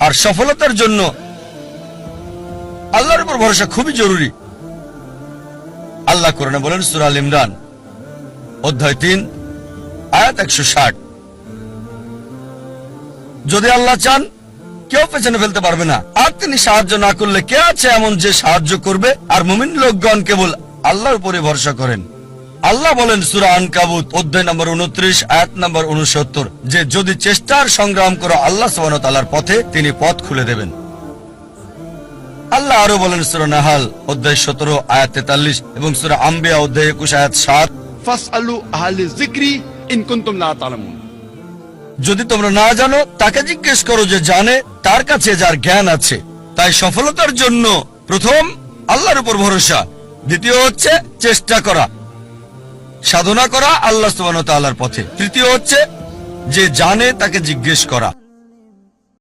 আর সফলতার জন্য আল্লাহর উপর ভরসা খুবই জরুরি। আল্লাহ কোরআনে বলেন সূরা আল ইমরান অধ্যায় 3 আয়াত 160, যদি আল্লাহ চান কেউ পেছনে ফেলতে পারবে না, আর তিনি সাহায্য না করলে কে আছে এমন যে সাহায্য করবে? আর মুমিন লোকগণ কেবল আল্লাহর উপরে ভরসা করেন। আল্লাহ বলেন সূরা আনকাবুত অধ্যায় নম্বর 29 আয়াত নম্বর 69 যে যদি চেষ্টার সংগ্রাম করো আল্লাহ সুবহানাহু ওয়া তাআলার পথে তিনি পথ খুলে দেবেন। আল্লাহ আরো বলেন সূরা নাহাল অধ্যায় 17 আয়াত 43 এবং সূরা আম্বিয়া অধ্যায় 21 আয়াত 7, ফাসআলু আহলিয যিকরি ইন কুনতুম লা তা'লামুন। যদি তোমরা না জানো তাকে জিজ্ঞেস করো যে জানে, তার কাছে যার জ্ঞান আছে। তাই সফলতার জন্য প্রথম আল্লাহর উপর ভরসা, দ্বিতীয় হচ্ছে চেষ্টা করা, সাধনা করা আল্লাহ সুবহানাহু ওয়া তাআলার পথে, তৃতীয় হচ্ছে যে জানে তাকে জিজ্ঞেস করা।